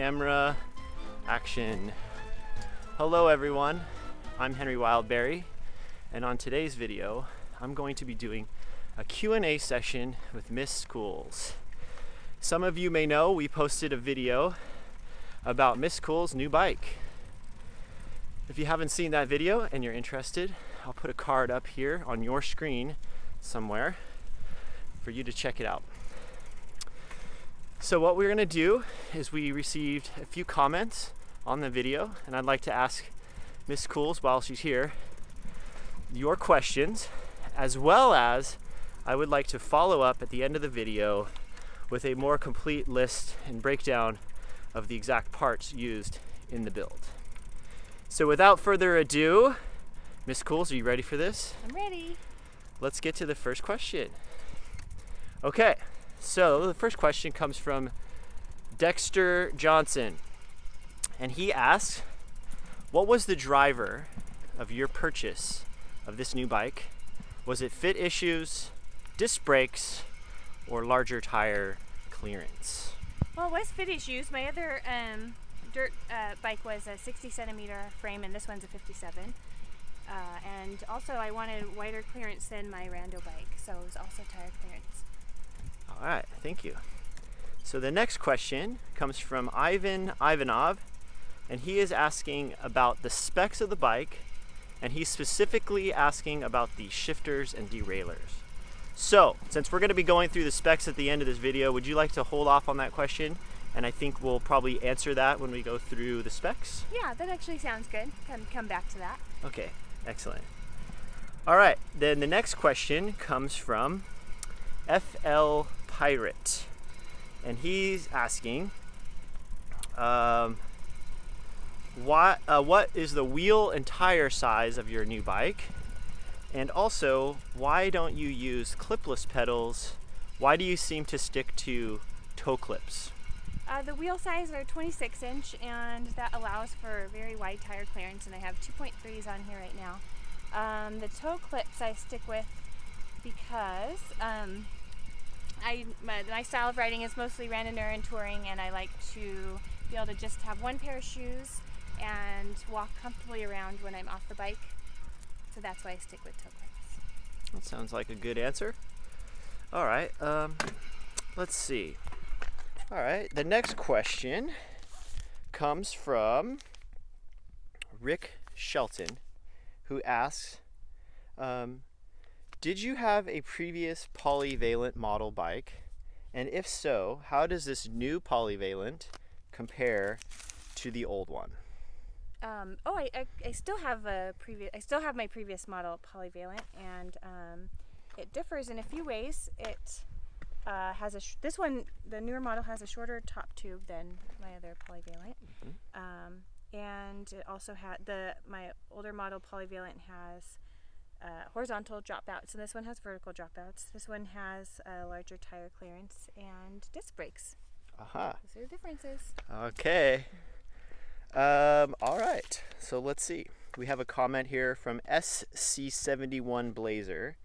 Camera, action. Hello everyone, I'm Henry Wildberry, and on today's video, I'm going to be doing a Q&A session with Miss Schools. Some of you may know we posted a video about Miss Schools' new bike. If you haven't seen that video and you're interested, I'll put a card up here on your screen somewhere for you to check it out. So what we're going to do is we received a few comments on the video, and I'd like to ask Miss Schools while she's here your questions, as well as I would like to follow up at the end of the video with a more complete list and breakdown of the exact parts used in the build. So without further ado, Miss Schools, are you ready for this? I'm ready. Let's get to the first question. Okay, so the first question comes from Dexter Johnson, and he asks, what was the driver of your purchase of this new bike? Was it fit issues, disc brakes, or larger tire clearance? Well, it was fit issues. My other dirt bike was a 60 centimeter frame, and this one's a 57. And also I wanted wider clearance than my Rando bike, so it was also tire clearance. All right, thank you. So the next question comes from Ivan Ivanov, and he is asking about the specs of the bike, and he's specifically asking about the shifters and derailleurs. So, since we're going to be going through the specs at the end of this video, would you like to hold off on that question? And I think we'll probably answer that when we go through the specs. Yeah, that actually sounds good. Come back to that. Okay, excellent. All right, then the next question comes from FL Pirate, and he's asking, what is the wheel and tire size of your new bike? And also, why don't you use clipless pedals? Why do you seem to stick to toe clips? The wheel size are 26 inch, and that allows for very wide tire clearance, and I have 2.3s on here right now. The toe clips I stick with because my style of riding is mostly Randonneur and touring, and I like to be able to just have one pair of shoes and walk comfortably around when I'm off the bike. So that's why I stick with toe clips. That sounds like a good answer. All right, let's see. All right, the next question comes from Rick Shelton, who asks, did you have a previous polyvalent model bike? And if so, how does this new polyvalent compare to the old one? I still have my previous model polyvalent, and it differs in a few ways. It has the newer model has a shorter top tube than my other polyvalent, and it also had my older model polyvalent has horizontal dropouts, and this one has vertical dropouts. This one has a larger tire clearance and disc brakes. Aha. Those are the differences. Okay. All right. So let's see. We have a comment here from SC71 Blazer,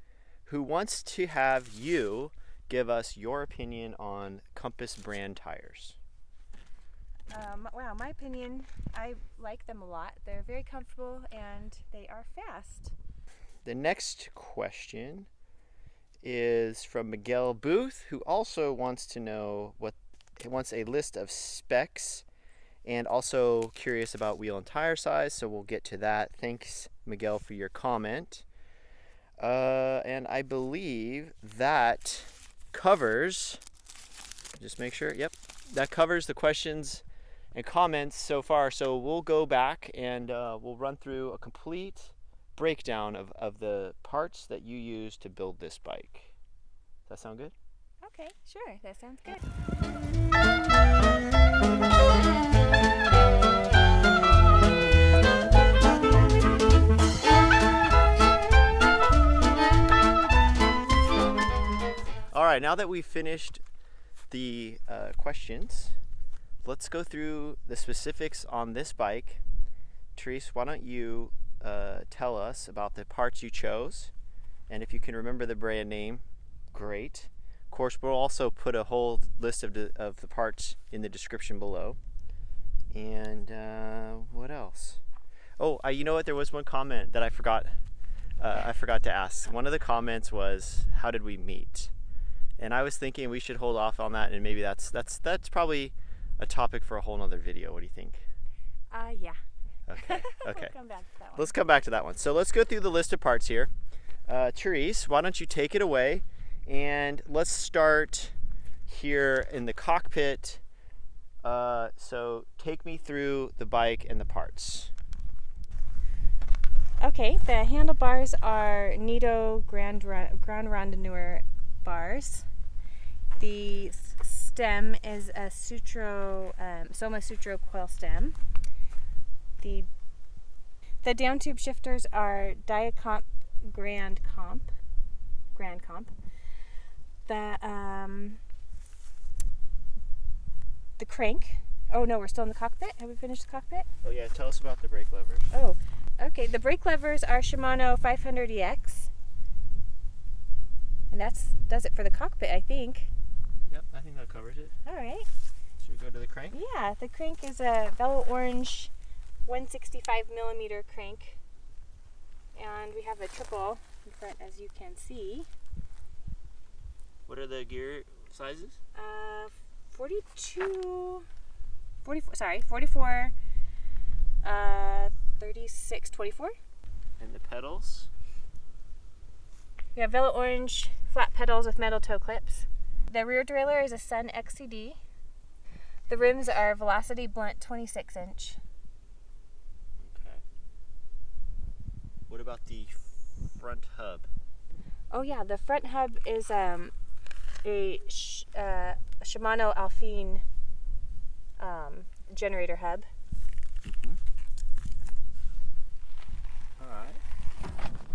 who wants to have you give us your opinion on Compass brand tires. Wow, my opinion, I like them a lot. They're very comfortable and they are fast. The next question is from Miguel Booth, who also wants to know he wants a list of specs and also curious about wheel and tire size, so we'll get to that. Thanks, Miguel, for your comment. And I believe that covers, just make sure, yep, that covers the questions and comments so far. So we'll go back and we'll run through a complete breakdown of the parts that you use to build this bike. Does that sound good? Okay, sure, that sounds good. All right, now that we've finished the questions, let's go through the specifics on this bike. Therese, why don't you tell us about the parts you chose, and if you can remember the brand name, great. Of course, we'll also put a whole list of the parts in the description below. And what else? Oh, you know what? There was one comment that I forgot. I forgot to ask. One of the comments was, "How did we meet?" And I was thinking we should hold off on that, and maybe that's probably a topic for a whole nother video. What do you think? Yeah. Okay. Okay. We'll come back to that one. Let's come back to that one. So let's go through the list of parts here. Therese, why don't you take it away, and let's start here in the cockpit. So take me through the bike and the parts. Okay, the handlebars are Nitto Grand Randonneur bars. The stem is a Soma Sutro quill stem. The down tube shifters are Diacomp Grand Comp. The crank. Oh no, we're still in the cockpit. Have we finished the cockpit? Oh yeah, tell us about the brake levers. Oh, okay. The brake levers are Shimano 500EX, and that does it for the cockpit, I think. Yep, I think that covers it. All right. Should we go to the crank? Yeah, the crank is a VeloOrange 165mm crank, and we have a triple in front, as you can see. What are the gear sizes? 44, 36, 24. And the pedals? We have VeloOrange flat pedals with metal toe clips. The rear derailleur is a Sun XCD. The rims are Velocity Blunt 26-inch. Okay. What about the front hub? Oh yeah, the front hub is a Shimano Alfine generator hub. Mm-hmm. All right.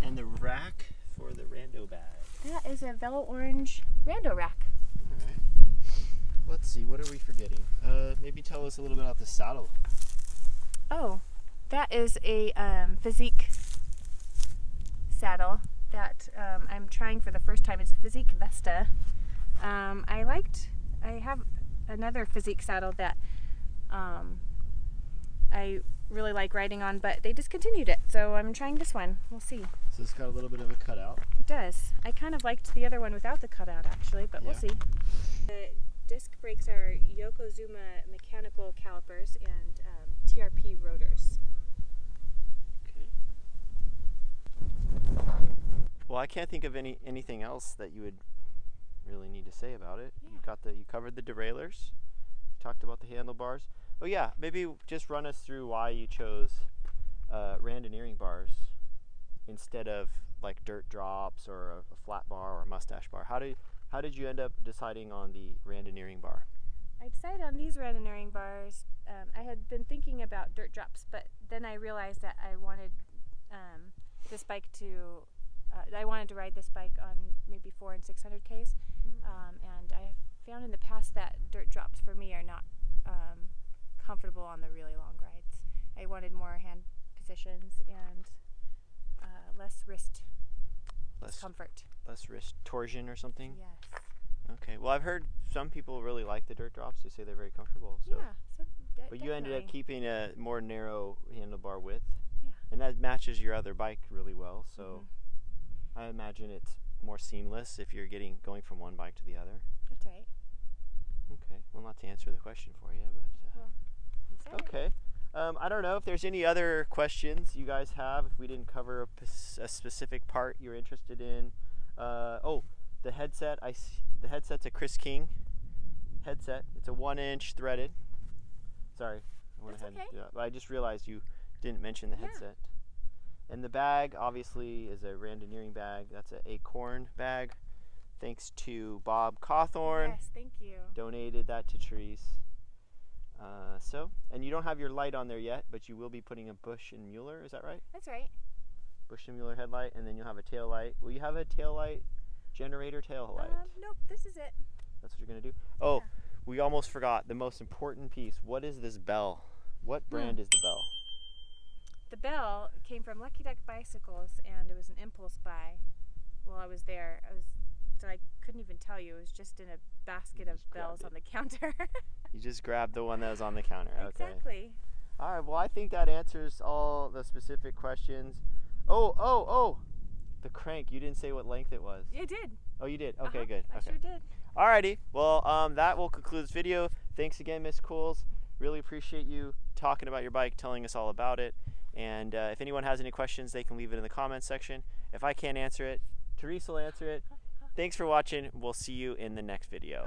And the rack for the rando bag? That is a VeloOrange rando rack. All right. Let's see, what are we forgetting? Maybe tell us a little bit about the saddle. Oh, that is a Physique saddle that I'm trying for the first time. It's a Physique Vesta. I have another Physique saddle that I really like riding on, but they discontinued it, so I'm trying this one. We'll see. So it's got a little bit of a cutout. It does. I kind of liked the other one without the cutout, actually, but we'll see. The disc brakes are Yokozuna mechanical calipers and TRP rotors. Okay. Well, I can't think of anything else that you would really need to say about it. Yeah. You covered the derailleurs. You talked about the handlebars. Oh yeah, maybe just run us through why you chose Randonneuring bars instead of like dirt drops or a flat bar or a mustache bar. How did you end up deciding on the Randonneuring bar? I decided on these Randonneuring bars. I had been thinking about dirt drops, but then I realized that I wanted this bike to I wanted to ride this bike on maybe 400 and 600 Ks, and I found in the past that dirt drops for me are not comfortable on the really long rides. I wanted more hand positions and less wrist comfort. Less wrist torsion or something? Yes. Okay. Well, I've heard some people really like the dirt drops. They say they're very comfortable. So. Yeah. But you ended up keeping a more narrow handlebar width. Yeah. And that matches your other bike really well. So I imagine it's more seamless if you're going from one bike to the other. That's right. Okay. Well, not to answer the question for you, but. Well, you said okay. I don't know if there's any other questions you guys have. If we didn't cover a specific part you're interested in. The headset. The headset's a Chris King headset. It's a 1-inch threaded. Sorry, I went ahead and do that. But I just realized you didn't mention the headset. And the bag, obviously, is a Randonneuring bag. That's an Acorn bag. Thanks to Bob Cawthorn. Yes, thank you. Donated that to Therese. And you don't have your light on there yet, but you will be putting a Bush and Mueller, is that right? That's right. Bush and Mueller headlight, and then you'll have a tail light. Will you have a tail light, generator tail light? Nope, this is it. That's what you're going to do? Oh, we almost forgot the most important piece. What is this bell? What brand is the bell? The bell came from Lucky Duck Bicycles, and it was an impulse buy while I was there. I was I couldn't even tell you. It was just in a basket of bells on the counter. You just grabbed the one that was on the counter. Okay. Exactly. All right. Well, I think that answers all the specific questions. Oh. The crank. You didn't say what length it was. You did. Oh, you did? Okay, good. I Okay. sure did. Alrighty. Well, that will conclude this video. Thanks again, Miss Cools. Really appreciate you talking about your bike, telling us all about it. And if anyone has any questions, they can leave it in the comments section. If I can't answer it, Therese will answer it. Thanks for watching. We'll see you in the next video.